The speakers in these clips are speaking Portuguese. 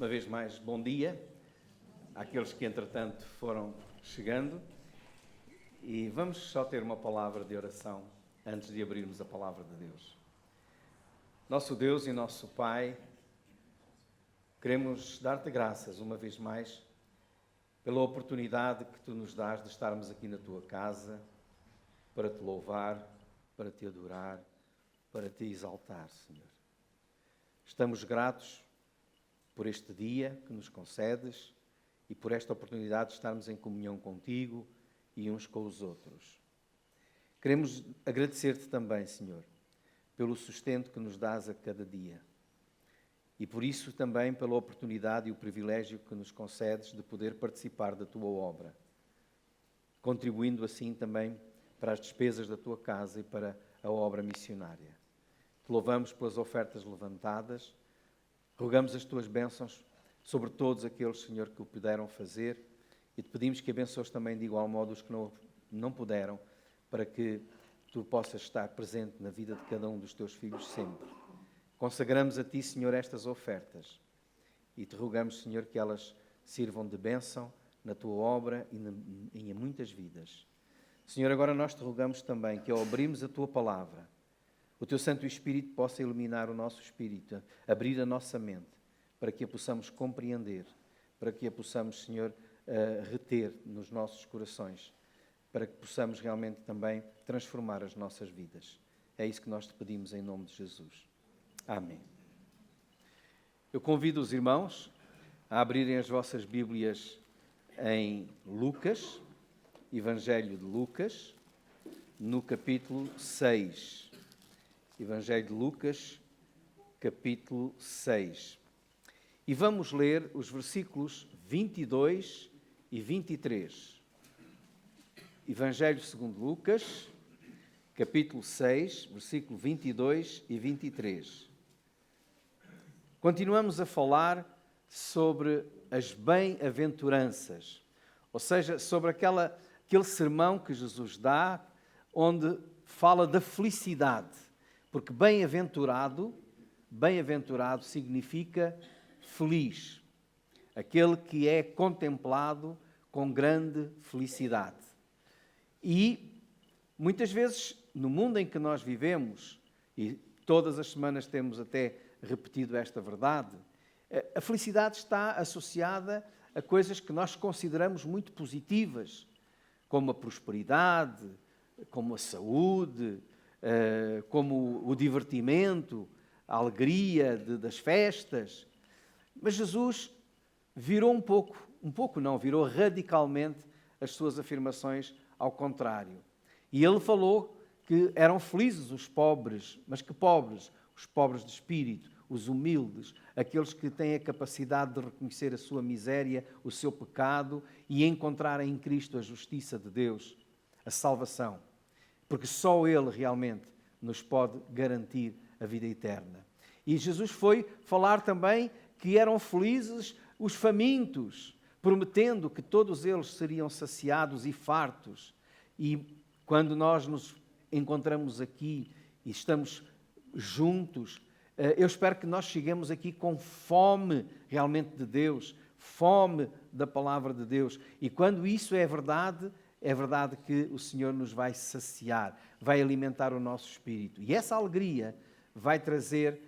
Uma vez mais, bom dia àqueles que entretanto foram chegando e vamos só ter uma palavra de oração antes de abrirmos a palavra de Deus. Nosso Deus e nosso Pai, queremos dar-te graças uma vez mais pela oportunidade que tu nos dás de estarmos aqui na tua casa para te louvar, para te adorar, para te exaltar, Senhor. Estamos gratos por este dia que nos concedes e por esta oportunidade de estarmos em comunhão contigo e uns com os outros. Queremos agradecer-te também, Senhor, pelo sustento que nos dás a cada dia e por isso também pela oportunidade e o privilégio que nos concedes de poder participar da tua obra, contribuindo assim também para as despesas da tua casa e para a obra missionária. Te louvamos pelas ofertas levantadas, rogamos as tuas bênçãos sobre todos aqueles, Senhor, que o puderam fazer e te pedimos que abençoes também de igual modo os que não puderam, para que tu possas estar presente na vida de cada um dos teus filhos sempre. Consagramos a ti, Senhor, estas ofertas e te rogamos, Senhor, que elas sirvam de bênção na tua obra e em muitas vidas. Senhor, agora nós te rogamos também que ao abrirmos a tua palavra, o teu Santo Espírito possa iluminar o nosso espírito, abrir a nossa mente, para que a possamos compreender, para que a possamos, Senhor, reter nos nossos corações, para que possamos realmente também transformar as nossas vidas. É isso que nós te pedimos em nome de Jesus. Amém. Eu convido os irmãos a abrirem as vossas Bíblias em Lucas, Evangelho de Lucas, no capítulo 6. Evangelho de Lucas, capítulo 6. E vamos ler os versículos 22 e 23. Evangelho segundo Lucas, capítulo 6, versículo 22 e 23. Continuamos a falar sobre as bem-aventuranças, ou seja, sobre aquele sermão que Jesus dá, onde fala da felicidade. Porque bem-aventurado significa feliz. Aquele que é contemplado com grande felicidade. E muitas vezes no mundo em que nós vivemos, e todas as semanas temos até repetido esta verdade, a felicidade está associada a coisas que nós consideramos muito positivas, como a prosperidade, como a saúde, como o divertimento, a alegria das festas. Mas Jesus virou virou radicalmente as suas afirmações ao contrário. E ele falou que eram felizes os pobres, mas que pobres? Os pobres de espírito, os humildes, aqueles que têm a capacidade de reconhecer a sua miséria, o seu pecado e encontrar em Cristo a justiça de Deus, a salvação. Porque só Ele realmente nos pode garantir a vida eterna. E Jesus foi falar também que eram felizes os famintos, prometendo que todos eles seriam saciados e fartos. E quando nós nos encontramos aqui e estamos juntos, eu espero que nós cheguemos aqui com fome realmente de Deus, fome da palavra de Deus. E quando isso é verdade que o Senhor nos vai saciar, vai alimentar o nosso espírito. E essa alegria vai trazer,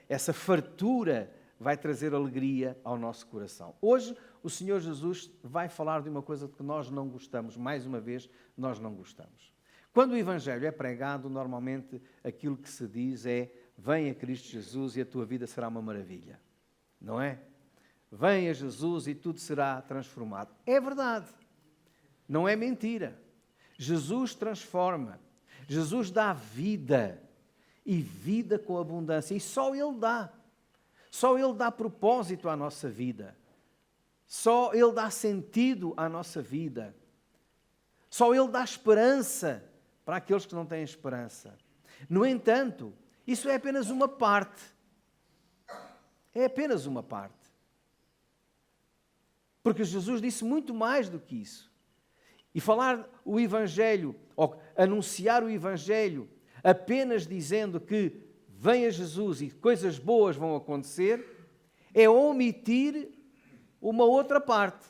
essa fartura vai trazer alegria ao nosso coração. Hoje o Senhor Jesus vai falar de uma coisa que nós não gostamos, mais uma vez, nós não gostamos. Quando o Evangelho é pregado, normalmente aquilo que se diz é: vem a Cristo Jesus e a tua vida será uma maravilha. Não é? Vem a Jesus e tudo será transformado. É verdade. Não é mentira. Jesus transforma. Jesus dá vida. E vida com abundância. E só Ele dá. Só Ele dá propósito à nossa vida. Só Ele dá sentido à nossa vida. Só Ele dá esperança para aqueles que não têm esperança. No entanto, isso é apenas uma parte. É apenas uma parte. Porque Jesus disse muito mais do que isso. E falar o Evangelho, ou anunciar o Evangelho, apenas dizendo que vem a Jesus e coisas boas vão acontecer, é omitir uma outra parte.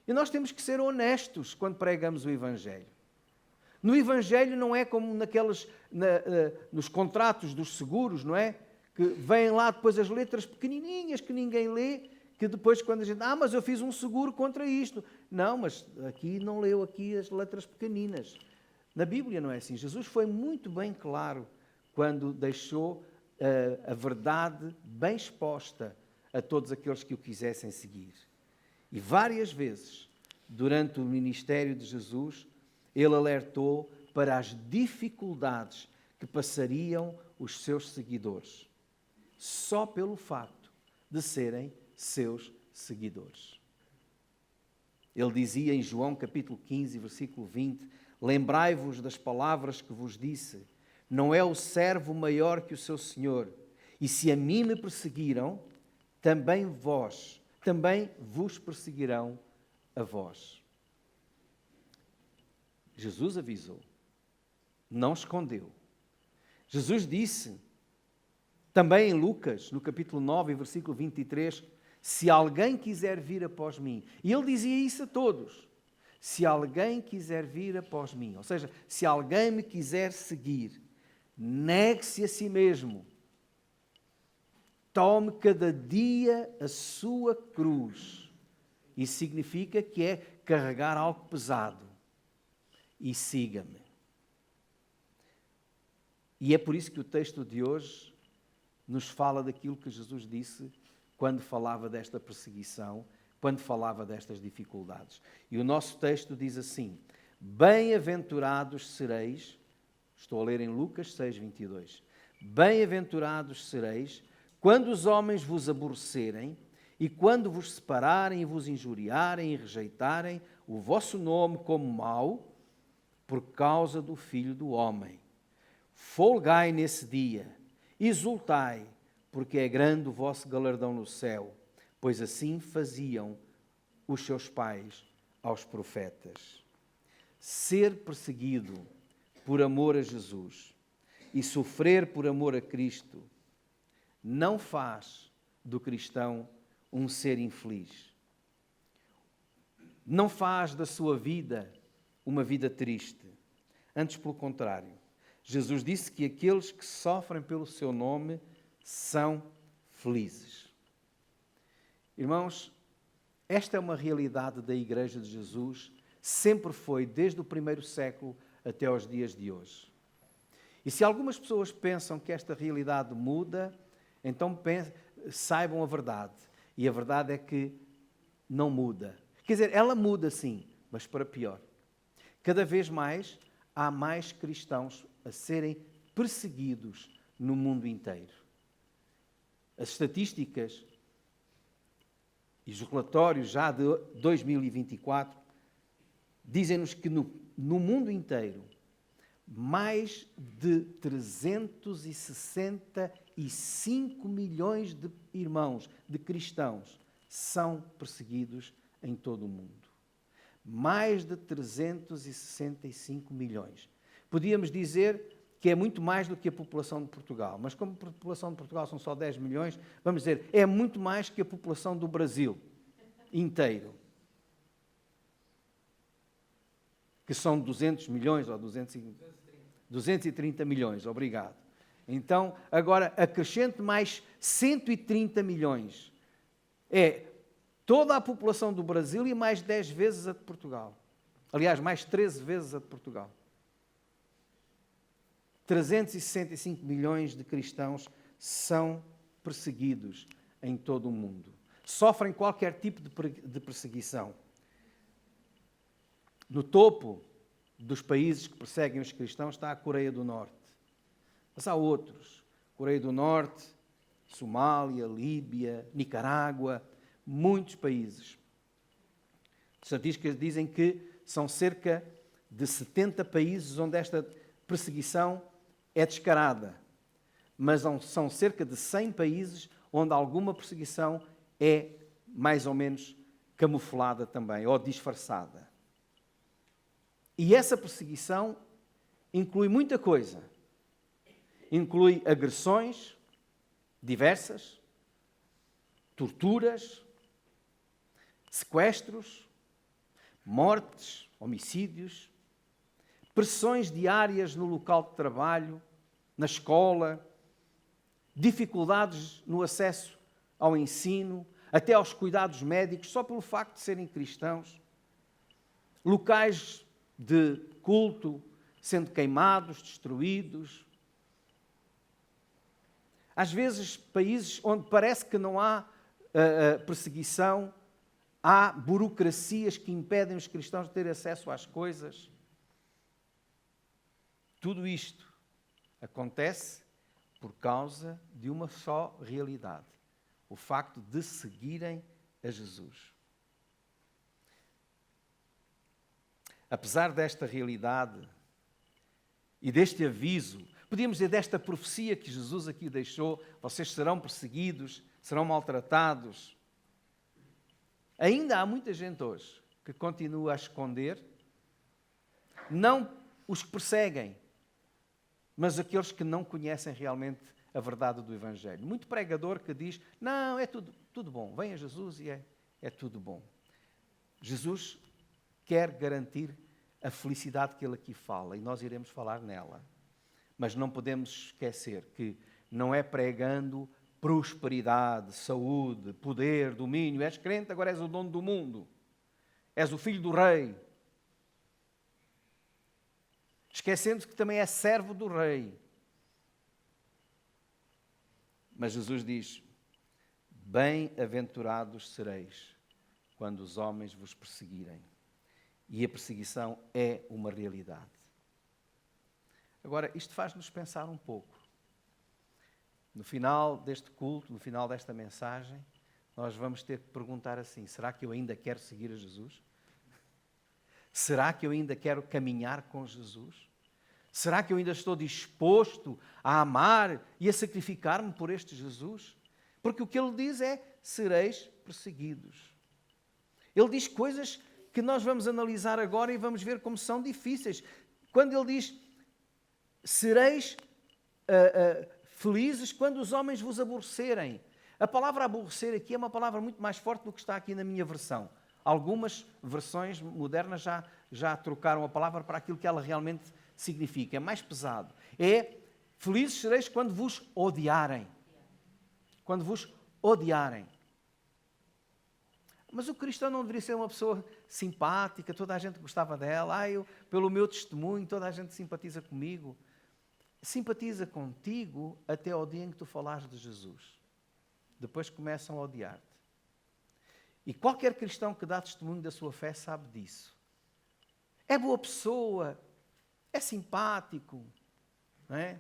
E nós temos que ser honestos quando pregamos o Evangelho. No Evangelho não é como nos contratos dos seguros, não é? Que vêm lá depois as letras pequenininhas que ninguém lê, que depois quando a gente... mas eu fiz um seguro contra isto. Não, mas aqui não leu aqui as letras pequeninas. Na Bíblia não é assim. Jesus foi muito bem claro quando deixou a verdade bem exposta a todos aqueles que o quisessem seguir. E várias vezes, durante o ministério de Jesus, ele alertou para as dificuldades que passariam os seus seguidores, só pelo facto de serem seus seguidores. Ele dizia em João capítulo 15, versículo 20, lembrai-vos das palavras que vos disse, não é o servo maior que o seu senhor, e se a mim me perseguiram, também vos perseguirão a vós. Jesus avisou, não escondeu. Jesus disse, também em Lucas, no capítulo 9, versículo 23, se alguém quiser vir após mim, e ele dizia isso a todos, se alguém quiser vir após mim, ou seja, se alguém me quiser seguir, negue-se a si mesmo, tome cada dia a sua cruz. Isso significa que é carregar algo pesado. E siga-me. E é por isso que o texto de hoje nos fala daquilo que Jesus disse quando falava desta perseguição, quando falava destas dificuldades. E o nosso texto diz assim, bem-aventurados sereis, estou a ler em Lucas 6, 22, bem-aventurados sereis quando os homens vos aborrecerem e quando vos separarem e vos injuriarem e rejeitarem o vosso nome como mau, por causa do Filho do Homem. Folgai nesse dia, exultai, porque é grande o vosso galardão no céu, pois assim faziam os seus pais aos profetas. Ser perseguido por amor a Jesus e sofrer por amor a Cristo não faz do cristão um ser infeliz. Não faz da sua vida uma vida triste. Antes, pelo contrário. Jesus disse que aqueles que sofrem pelo seu nome são felizes. Irmãos, esta é uma realidade da Igreja de Jesus, sempre foi, desde o primeiro século até aos dias de hoje. E se algumas pessoas pensam que esta realidade muda, então saibam a verdade. E a verdade é que não muda. Quer dizer, ela muda sim, mas para pior. Cada vez mais há mais cristãos a serem perseguidos no mundo inteiro. As estatísticas e os relatórios já de 2024 dizem-nos que no mundo inteiro mais de 365 milhões de irmãos, de cristãos, são perseguidos em todo o mundo. Mais de 365 milhões. Podíamos dizer que é muito mais do que a população de Portugal, mas como a população de Portugal são só 10 milhões, vamos dizer, é muito mais que a população do Brasil inteiro, que são 200 milhões ou 230 milhões, obrigado. Então, agora acrescente mais 130 milhões. É toda a população do Brasil e mais 10 vezes a de Portugal. Aliás, mais 13 vezes a de Portugal. 365 milhões de cristãos são perseguidos em todo o mundo. Sofrem qualquer tipo de perseguição. No topo dos países que perseguem os cristãos está a Coreia do Norte. Mas há outros. Coreia do Norte, Somália, Líbia, Nicarágua, muitos países. Estatísticas dizem que são cerca de 70 países onde esta perseguição é descarada. Mas são cerca de 100 países onde alguma perseguição é mais ou menos camuflada também, ou disfarçada. E essa perseguição inclui muita coisa. inclui agressões diversas, torturas, sequestros, mortes, homicídios, pressões diárias no local de trabalho, na escola, dificuldades no acesso ao ensino, até aos cuidados médicos, só pelo facto de serem cristãos, locais de culto sendo queimados, destruídos. Às vezes, países onde parece que não há perseguição, há burocracias que impedem os cristãos de ter acesso às coisas. Tudo isto acontece por causa de uma só realidade: o facto de seguirem a Jesus. Apesar desta realidade e deste aviso, podíamos dizer desta profecia que Jesus aqui deixou, vocês serão perseguidos, serão maltratados. Ainda há muita gente hoje que continua a esconder, não os que perseguem, mas aqueles que não conhecem realmente a verdade do Evangelho. Muito pregador que diz, não, é tudo bom, vem a Jesus e é tudo bom. Jesus quer garantir a felicidade que ele aqui fala, e nós iremos falar nela. Mas não podemos esquecer que não é pregando prosperidade, saúde, poder, domínio. És crente, agora és o dono do mundo. És o filho do rei. Esquecendo-se que também é servo do rei. Mas Jesus diz, bem-aventurados sereis quando os homens vos perseguirem. E a perseguição é uma realidade. Agora, isto faz-nos pensar um pouco. No final deste culto, no final desta mensagem, nós vamos ter que perguntar assim, será que eu ainda quero seguir a Jesus? Será que eu ainda quero caminhar com Jesus? Será que eu ainda estou disposto a amar e a sacrificar-me por este Jesus? Porque o que ele diz é, sereis perseguidos. Ele diz coisas que nós vamos analisar agora e vamos ver como são difíceis. Quando ele diz, sereis felizes quando os homens vos aborrecerem. A palavra aborrecer aqui é uma palavra muito mais forte do que está aqui na minha versão. Algumas versões modernas já trocaram a palavra para aquilo que ela realmente significa. É mais pesado. É, felizes sereis quando vos odiarem. Quando vos odiarem. Mas o cristão não deveria ser uma pessoa simpática, toda a gente gostava dela, pelo meu testemunho, toda a gente simpatiza comigo. Simpatiza contigo até ao dia em que tu falares de Jesus. Depois começam a odiar-te. E qualquer cristão que dá testemunho da sua fé sabe disso. É boa pessoa, é simpático, não é?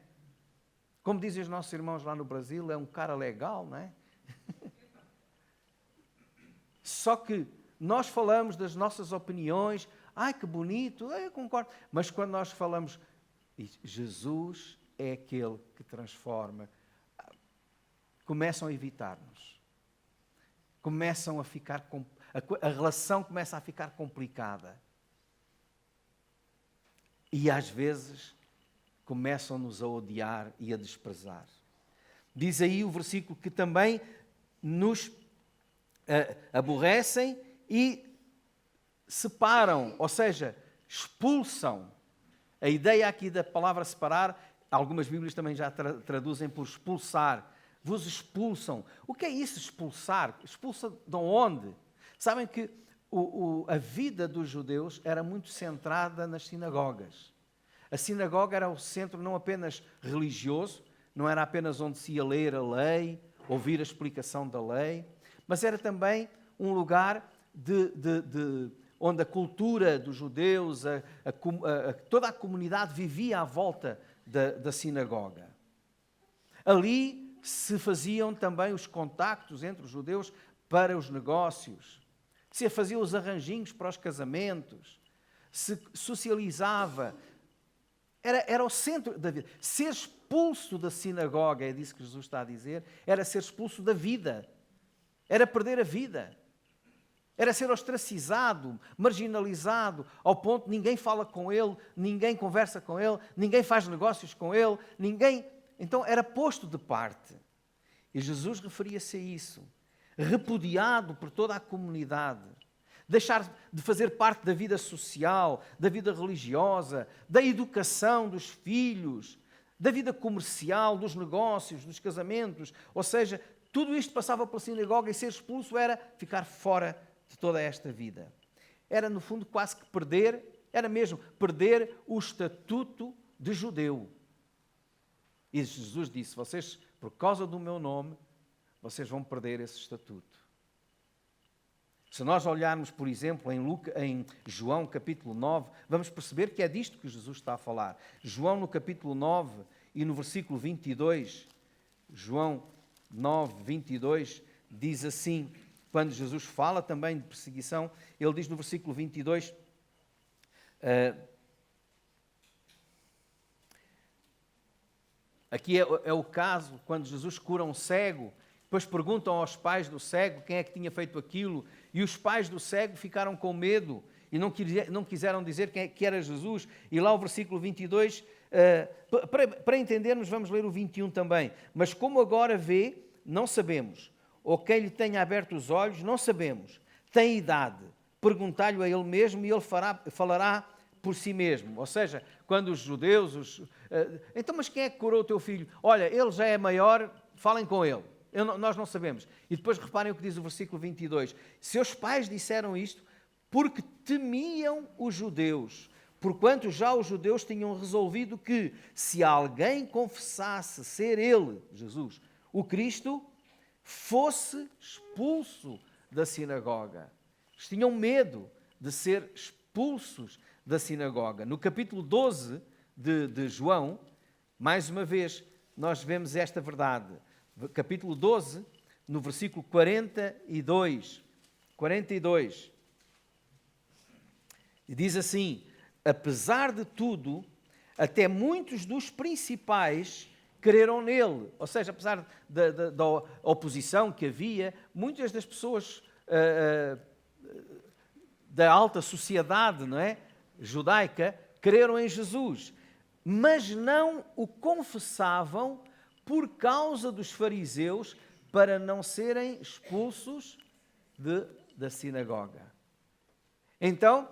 Como dizem os nossos irmãos lá no Brasil, é um cara legal, não é? Só que nós falamos das nossas opiniões, que bonito, eu concordo. Mas quando nós falamos, Jesus é aquele que transforma, começam a evitar-nos. Começam a ficar, a relação começa a ficar complicada. E às vezes começam-nos a odiar e a desprezar. Diz aí o versículo que também nos aborrecem e separam, ou seja, expulsam. A ideia aqui da palavra separar, algumas Bíblias também já traduzem por expulsar. Vos expulsam. O que é isso, expulsar? Expulsa de onde? Sabem que a vida dos judeus era muito centrada nas sinagogas. A sinagoga era o centro não apenas religioso, não era apenas onde se ia ler a lei, ouvir a explicação da lei, mas era também um lugar onde a cultura dos judeus, toda a comunidade vivia à volta da sinagoga. Ali se faziam também os contactos entre os judeus para os negócios, se faziam os arranjinhos para os casamentos, se socializava. Era o centro da vida. Ser expulso da sinagoga, é disso que Jesus está a dizer, era ser expulso da vida. Era perder a vida. Era ser ostracizado, marginalizado, ao ponto de ninguém fala com ele, ninguém conversa com ele, ninguém faz negócios com ele, ninguém Então era posto de parte. E Jesus referia-se a isso. Repudiado por toda a comunidade. Deixar de fazer parte da vida social, da vida religiosa, da educação dos filhos, da vida comercial, dos negócios, dos casamentos. Ou seja, tudo isto passava pela sinagoga e ser expulso era ficar fora de toda esta vida. Era, no fundo, quase que perder, era mesmo perder o estatuto de judeu. E Jesus disse, vocês, por causa do meu nome, vocês vão perder esse estatuto. Se nós olharmos, por exemplo, em João capítulo 9, vamos perceber que é disto que Jesus está a falar. João no capítulo 9 e no versículo 22, João 9, 22, diz assim, quando Jesus fala também de perseguição, ele diz no versículo 22, aqui é o caso quando Jesus cura um cego, depois perguntam aos pais do cego quem é que tinha feito aquilo, e os pais do cego ficaram com medo e não quiseram dizer quem é que era Jesus. E lá o versículo 22, para entendermos, vamos ler o 21 também. Mas como agora vê, não sabemos. Ou quem lhe tenha aberto os olhos, não sabemos. Tem idade. Perguntai-lhe a ele mesmo e ele falará por si mesmo. Ou seja, quando os judeus... então, mas quem é que curou o teu filho? Olha, ele já é maior, falem com ele. Nós não sabemos. E depois reparem o que diz o versículo 22. Seus pais disseram isto porque temiam os judeus, porquanto já os judeus tinham resolvido que, se alguém confessasse ser ele, Jesus, o Cristo, fosse expulso da sinagoga. Eles tinham medo de ser expulsos da sinagoga. No capítulo 12 de João, mais uma vez, nós vemos esta verdade. Capítulo 12, no versículo 42, e diz assim, apesar de tudo, até muitos dos principais creram nele. Ou seja, apesar da oposição que havia, muitas das pessoas da alta sociedade, não é, judaica, creram em Jesus, mas não o confessavam por causa dos fariseus, para não serem expulsos da sinagoga. Então,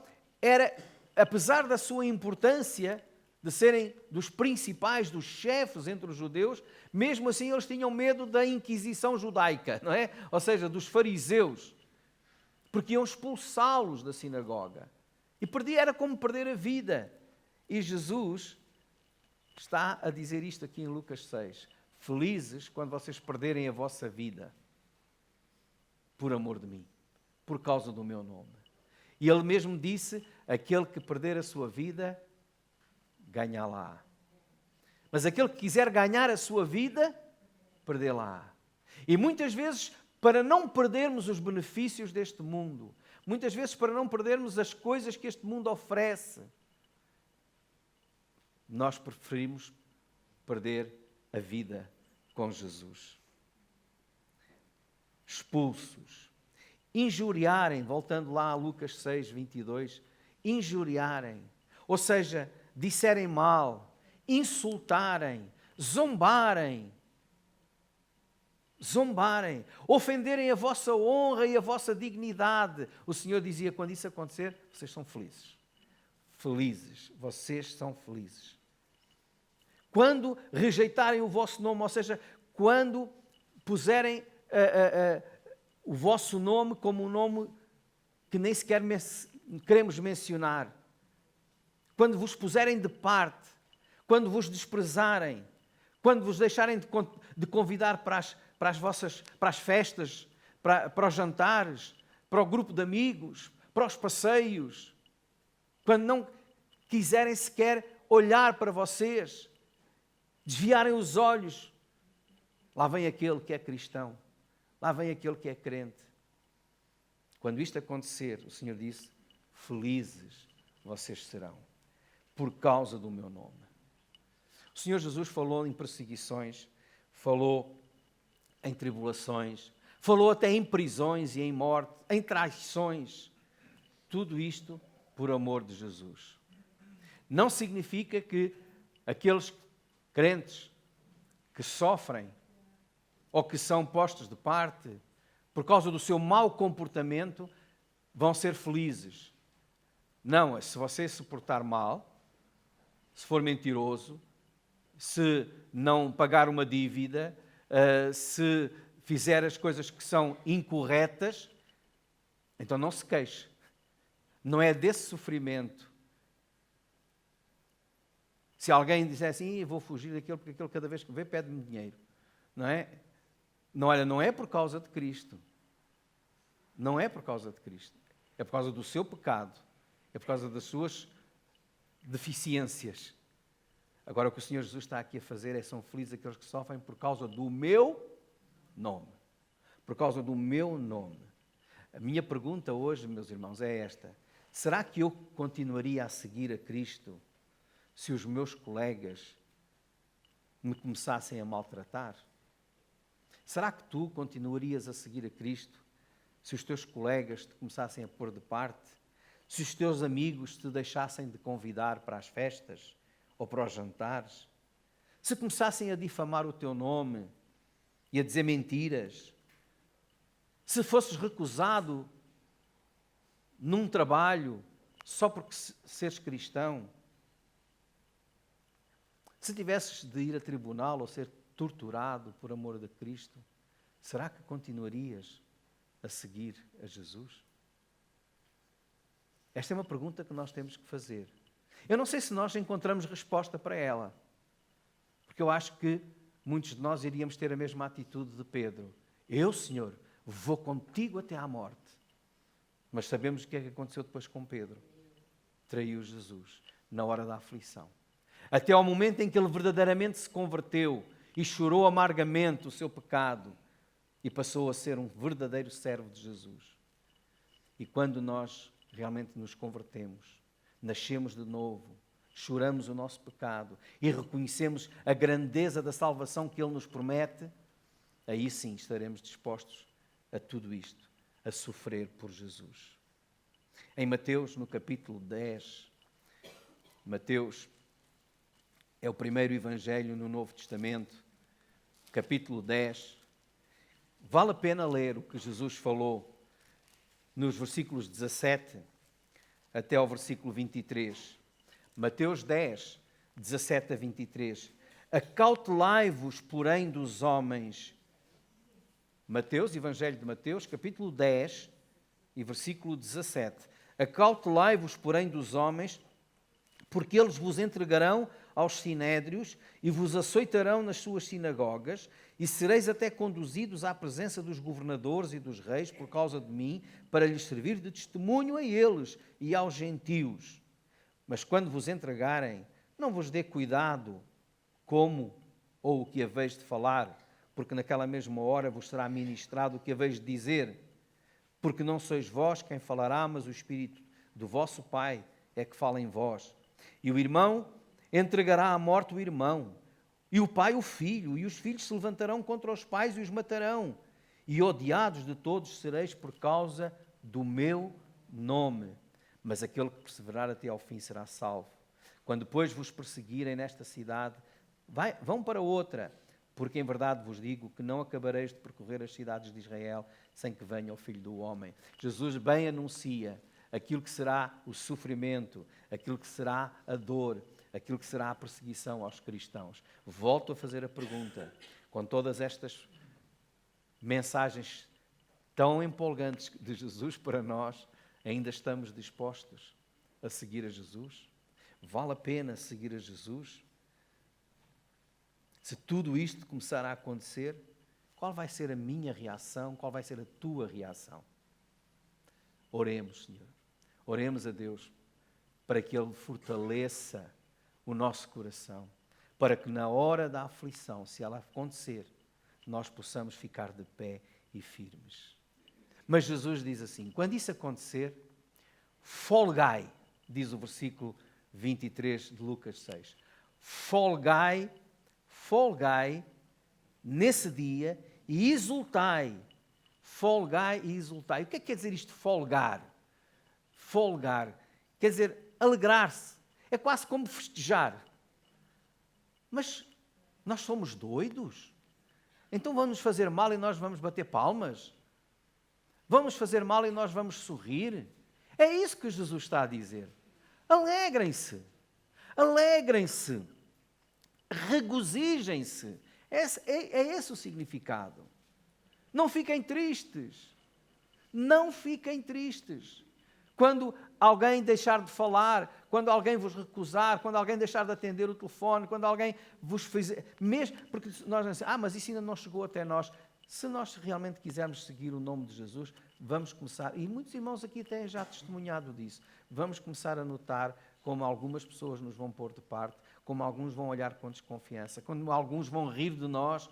apesar da sua importância, de serem dos principais, dos chefes entre os judeus, mesmo assim eles tinham medo da Inquisição judaica, não é? Ou seja, dos fariseus, porque iam expulsá-los da sinagoga. E era como perder a vida. E Jesus está a dizer isto aqui em Lucas 6. Felizes quando vocês perderem a vossa vida por amor de mim, por causa do meu nome. E ele mesmo disse, aquele que perder a sua vida, ganhá-la. Mas aquele que quiser ganhar a sua vida, perdê-la. E muitas vezes, para não perdermos os benefícios deste mundo, muitas vezes para não perdermos as coisas que este mundo oferece, nós preferimos perder a vida com Jesus. Expulsos. Injuriarem, voltando lá a Lucas 6, 22, injuriarem, ou seja, disserem mal, insultarem, zombarem, ofenderem a vossa honra e a vossa dignidade. O Senhor dizia, quando isso acontecer, vocês são felizes. Felizes, vocês são felizes. Quando rejeitarem o vosso nome, ou seja, quando puserem o vosso nome como um nome que nem sequer queremos mencionar, quando vos puserem de parte, quando vos desprezarem, quando vos deixarem de convidar para as festas, para os jantares, para o grupo de amigos, para os passeios, quando não quiserem sequer olhar para vocês, desviarem os olhos, lá vem aquele que é cristão, lá vem aquele que é crente. Quando isto acontecer, o Senhor disse, felizes vocês serão, por causa do meu nome. O Senhor Jesus falou em perseguições, falou em tribulações, falou até em prisões e em morte, em traições. Tudo isto por amor de Jesus. Não significa que aqueles crentes que sofrem ou que são postos de parte por causa do seu mau comportamento vão ser felizes. Não, se você se portar mal, se for mentiroso, se não pagar uma dívida, se fizer as coisas que são incorretas, então não se queixe. Não é desse sofrimento. Se alguém disser assim, vou fugir daquele, porque aquele cada vez que vê pede-me dinheiro. Não é? Não, olha, não é por causa de Cristo. Não é por causa de Cristo. É por causa do seu pecado. É por causa das suas deficiências. Agora o que o Senhor Jesus está aqui a fazer são felizes aqueles que sofrem por causa do meu nome. Por causa do meu nome. A minha pergunta hoje, meus irmãos, é esta. Será que eu continuaria a seguir a Cristo se os meus colegas me começassem a maltratar? Será que tu continuarias a seguir a Cristo se os teus colegas te começassem a pôr de parte? Se os teus amigos te deixassem de convidar para as festas ou para os jantares? Se começassem a difamar o teu nome e a dizer mentiras? Se fosses recusado num trabalho só porque seres cristão? Se tivesses de ir a tribunal ou ser torturado por amor de Cristo, será que continuarias a seguir a Jesus? Esta é uma pergunta que nós temos que fazer. Eu não sei se nós encontramos resposta para ela, porque eu acho que muitos de nós iríamos ter a mesma atitude de Pedro. Eu, Senhor, vou contigo até à morte. Mas sabemos o que é que aconteceu depois com Pedro. Traiu Jesus na hora da aflição. Até ao momento em que ele verdadeiramente se converteu e chorou amargamente o seu pecado e passou a ser um verdadeiro servo de Jesus. E quando nós realmente nos convertemos, nascemos de novo, choramos o nosso pecado e reconhecemos a grandeza da salvação que Ele nos promete, aí sim estaremos dispostos a tudo isto, a sofrer por Jesus. Em Mateus, no capítulo 10, Mateus é o primeiro evangelho no Novo Testamento, capítulo 10. Vale a pena ler o que Jesus falou nos versículos 17 até ao versículo 23. Mateus 10, 17 a 23. Acautelai-vos, porém, dos homens. Mateus, Evangelho de Mateus, capítulo 10 e versículo 17. Acautelai-vos, porém, dos homens, porque eles vos entregarão aos sinédrios e vos açoitarão nas suas sinagogas, e sereis até conduzidos à presença dos governadores e dos reis por causa de mim, para lhes servir de testemunho a eles e aos gentios. Mas quando vos entregarem, não vos dê cuidado como ou o que haveis de falar, porque naquela mesma hora vos será ministrado o que haveis de dizer. Porque não sois vós quem falará, mas o Espírito do vosso Pai é que fala em vós. E o irmão entregará à morte o irmão, e o pai o filho, e os filhos se levantarão contra os pais e os matarão. E odiados de todos sereis por causa do meu nome. Mas aquele que perseverar até ao fim será salvo. Quando depois vos perseguirem nesta cidade, vão para outra, porque em verdade vos digo que não acabareis de percorrer as cidades de Israel sem que venha o Filho do Homem. Jesus bem anuncia aquilo que será o sofrimento, aquilo que será a dor, aquilo que será a perseguição aos cristãos. Volto a fazer a pergunta, com todas estas mensagens tão empolgantes de Jesus para nós, ainda estamos dispostos a seguir a Jesus? Vale a pena seguir a Jesus? Se tudo isto começar a acontecer, qual vai ser a minha reação? Qual vai ser a tua reação? Oremos, Senhor. Oremos a Deus para que Ele fortaleça o nosso coração, para que na hora da aflição, se ela acontecer, nós possamos ficar de pé e firmes. Mas Jesus diz assim, quando isso acontecer, folgai, diz o versículo 23 de Lucas 6, folgai nesse dia e exultai. Folgai e exultai. O que é que quer dizer isto, folgar? Folgar quer dizer alegrar-se. É quase como festejar. Mas Nós somos doidos? Então vamos fazer mal e nós vamos bater palmas? Vamos fazer mal e nós vamos sorrir? É isso que Jesus está a dizer. Alegrem-se. Alegrem-se. Regozijem-se. É esse o significado. Não fiquem tristes. Não fiquem tristes. Quando alguém deixar de falar, quando alguém vos recusar, quando alguém deixar de atender o telefone, quando alguém vos fizer... Mesmo, porque nós dizemos, mas isso ainda não chegou até nós. Se nós realmente quisermos seguir o nome de Jesus, vamos começar, e muitos irmãos aqui têm já testemunhado disso, vamos começar a notar como algumas pessoas nos vão pôr de parte, como alguns vão olhar com desconfiança, como alguns vão rir de nós,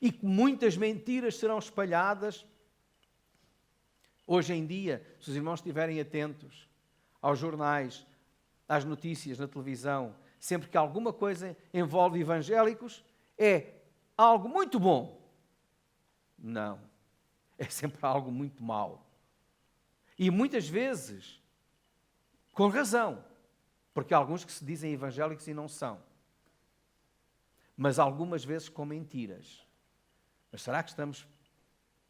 e que muitas mentiras serão espalhadas. Hoje em dia, se os irmãos estiverem atentos aos jornais, às notícias na televisão, sempre que alguma coisa envolve evangélicos, é algo muito bom. Não. É sempre algo muito mau. E muitas vezes, com razão, porque há alguns que se dizem evangélicos e não são. Mas algumas vezes com mentiras. Mas será que estamos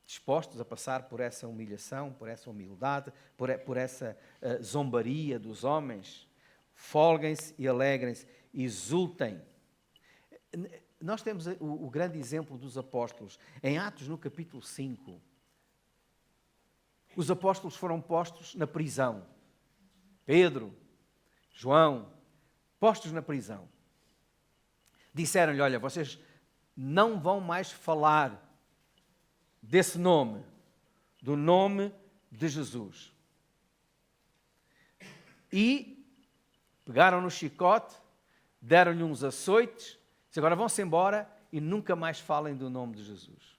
dispostos a passar por essa humilhação, por essa humildade, por essa zombaria dos homens? Folguem-se e alegrem-se, exultem. Nós temos o grande exemplo dos apóstolos. Em Atos, no capítulo 5, os apóstolos foram postos na prisão. Pedro, João, postos na prisão. Disseram-lhe, olha, vocês não vão mais falar desse nome, do nome de Jesus. E pegaram no chicote, deram-lhe uns açoites, disse, agora vão-se embora e nunca mais falem do nome de Jesus.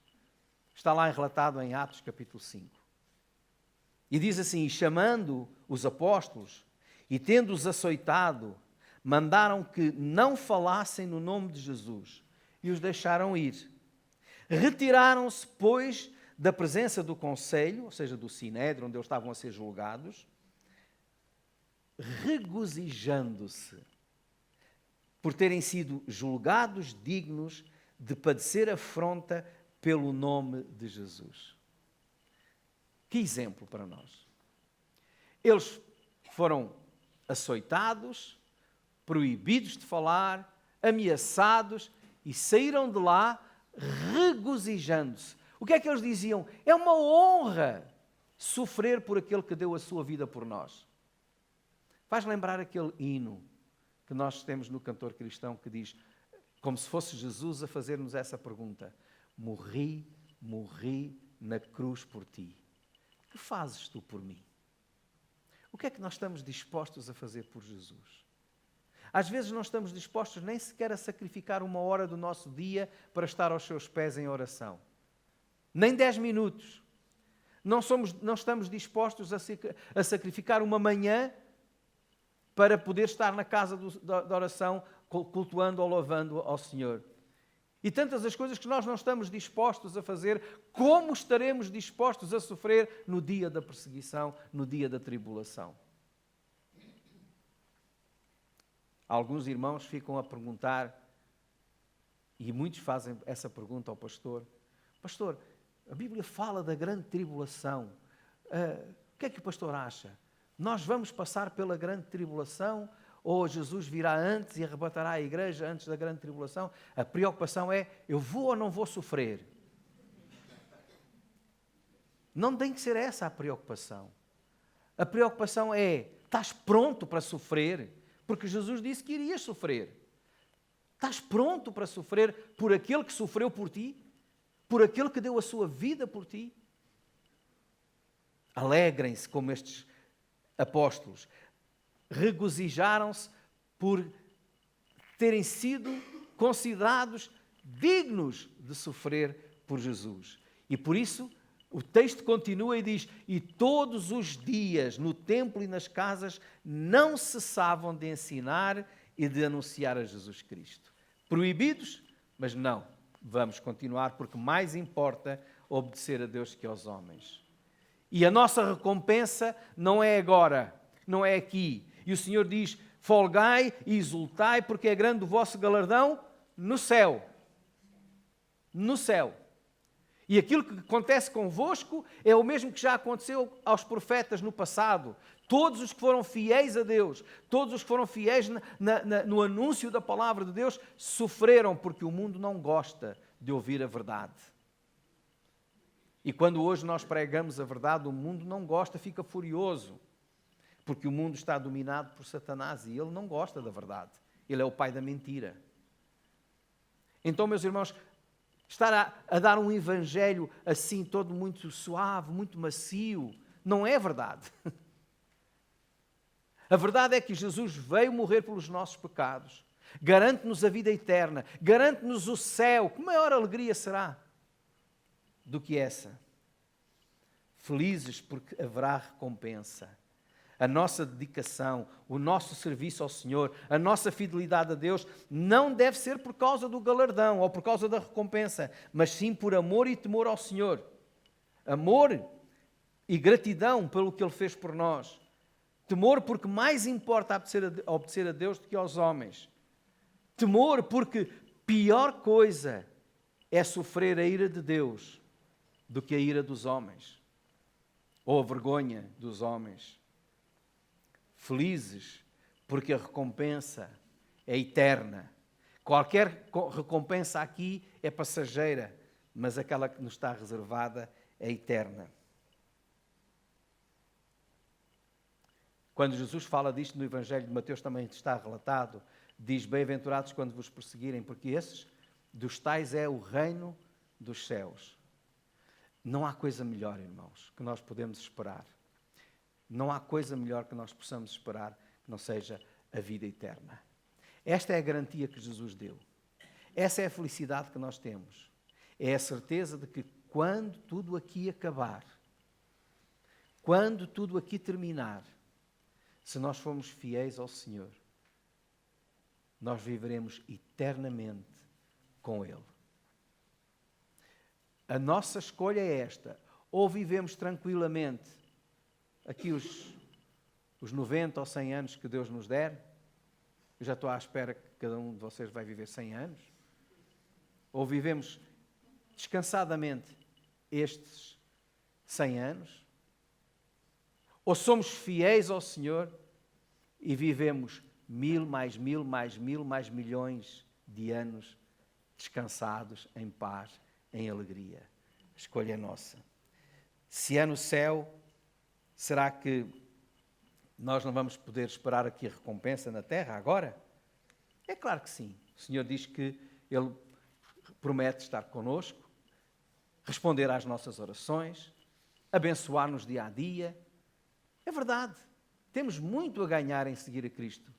Está lá relatado em Atos capítulo 5. E diz assim, chamando os apóstolos e tendo-os açoitado, mandaram que não falassem no nome de Jesus e os deixaram ir. Retiraram-se, pois, da presença do conselho, ou seja, do sinédrio, onde eles estavam a ser julgados, regozijando-se por terem sido julgados dignos de padecer afronta pelo nome de Jesus. Que exemplo para nós. Eles foram açoitados, proibidos de falar, ameaçados e saíram de lá regozijando-se. O que é que eles diziam? É uma honra sofrer por aquele que deu a sua vida por nós. Faz lembrar aquele hino que nós temos no cantor cristão que diz, como se fosse Jesus a fazer-nos essa pergunta, morri na cruz por ti. O que fazes tu por mim? O que é que nós estamos dispostos a fazer por Jesus? Às vezes não estamos dispostos nem sequer a sacrificar 1 hora do nosso dia para estar aos seus pés em oração. Nem 10 minutos. Não estamos dispostos a sacrificar uma manhã para poder estar na casa da oração, cultuando ou louvando ao Senhor. E tantas as coisas que nós não estamos dispostos a fazer, como estaremos dispostos a sofrer no dia da perseguição, no dia da tribulação? Alguns irmãos ficam a perguntar, e muitos fazem essa pergunta ao pastor, pastor, a Bíblia fala da grande tribulação, o que é que o pastor acha? Nós vamos passar pela grande tribulação ou Jesus virá antes e arrebatará a igreja antes da grande tribulação? A preocupação é, eu vou ou não vou sofrer? Não tem que ser essa a preocupação. A preocupação é, estás pronto para sofrer? Porque Jesus disse que irias sofrer. Estás pronto para sofrer por aquele que sofreu por ti? Por aquele que deu a sua vida por ti? Alegrem-se como estes apóstolos. Regozijaram-se por terem sido considerados dignos de sofrer por Jesus. E por isso o texto continua e diz, e todos os dias no templo e nas casas não cessavam de ensinar e de anunciar a Jesus Cristo. Proibidos? Mas não, vamos continuar porque mais importa obedecer a Deus que aos homens. E a nossa recompensa não é agora, não é aqui. E o Senhor diz, folgai e exultai porque é grande o vosso galardão no céu. No céu. E aquilo que acontece convosco é o mesmo que já aconteceu aos profetas no passado. Todos os que foram fiéis a Deus, todos os que foram fiéis no anúncio da palavra de Deus, sofreram porque o mundo não gosta de ouvir a verdade. E quando hoje nós pregamos a verdade, o mundo não gosta, fica furioso. Porque o mundo está dominado por Satanás e ele não gosta da verdade. Ele é o pai da mentira. Então, meus irmãos, estar a dar um evangelho assim, todo muito suave, muito macio, não é verdade. A verdade é que Jesus veio morrer pelos nossos pecados, garante-nos a vida eterna, garante-nos o céu. Que maior alegria será do que essa? Felizes porque haverá recompensa. A nossa dedicação, o nosso serviço ao Senhor, a nossa fidelidade a Deus não deve ser por causa do galardão ou por causa da recompensa, mas sim por amor e temor ao Senhor. Amor e gratidão pelo que Ele fez por nós. Temor porque mais importa obedecer a Deus do que aos homens. Temor porque pior coisa é sofrer a ira de Deus do que a ira dos homens ou a vergonha dos homens. Felizes porque a recompensa é eterna. Qualquer recompensa aqui é passageira, mas aquela que nos está reservada é eterna. Quando Jesus fala disto no Evangelho de Mateus, também está relatado, diz: bem-aventurados quando vos perseguirem, porque esses, dos tais é o reino dos céus. Não há coisa melhor, irmãos, que nós podemos esperar. Não há coisa melhor que nós possamos esperar que não seja a vida eterna. Esta é a garantia que Jesus deu. Essa é a felicidade que nós temos. É a certeza de que quando tudo aqui acabar, quando tudo aqui terminar, se nós formos fiéis ao Senhor, nós viveremos eternamente com Ele. A nossa escolha é esta: ou vivemos tranquilamente aqui os 90 ou 100 anos que Deus nos der. Eu já estou à espera que cada um de vocês vai viver 100 anos. Ou vivemos descansadamente estes 100 anos. Ou somos fiéis ao Senhor e vivemos 1000, mais 1000, mais 1000, mais milhões de anos descansados, em paz, em alegria. A escolha é nossa. Se é no céu, será que nós não vamos poder esperar aqui a recompensa na terra agora? É claro que sim. O Senhor diz que Ele promete estar connosco, responder às nossas orações, abençoar-nos dia a dia. É verdade. Temos muito a ganhar em seguir a Cristo.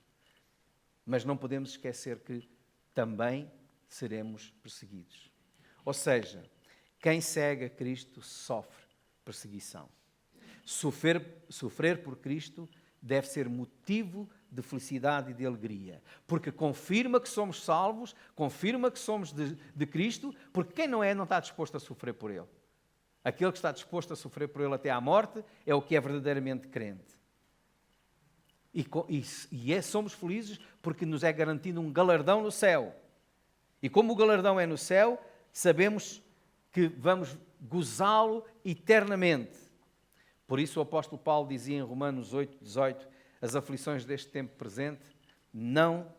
Mas não podemos esquecer que também seremos perseguidos. Ou seja, quem segue a Cristo sofre perseguição. Sofrer por Cristo deve ser motivo de felicidade e de alegria, porque confirma que somos salvos, confirma que somos de Cristo, porque quem não está disposto a sofrer por Ele. Aquele que está disposto a sofrer por Ele até à morte é o que é verdadeiramente crente. Somos felizes porque nos é garantido um galardão no céu. E como o galardão é no céu, sabemos que vamos gozá-lo eternamente. Por isso o apóstolo Paulo dizia em Romanos 8:18, as aflições deste tempo presente não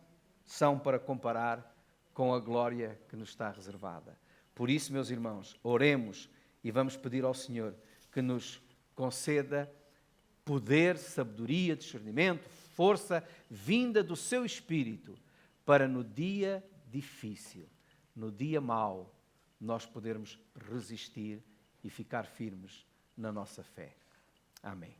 são para comparar com a glória que nos está reservada. Por isso, meus irmãos, oremos e vamos pedir ao Senhor que nos conceda poder, sabedoria, discernimento, força, vinda do seu Espírito, para no dia difícil, no dia mau, nós podermos resistir e ficar firmes na nossa fé. Amém.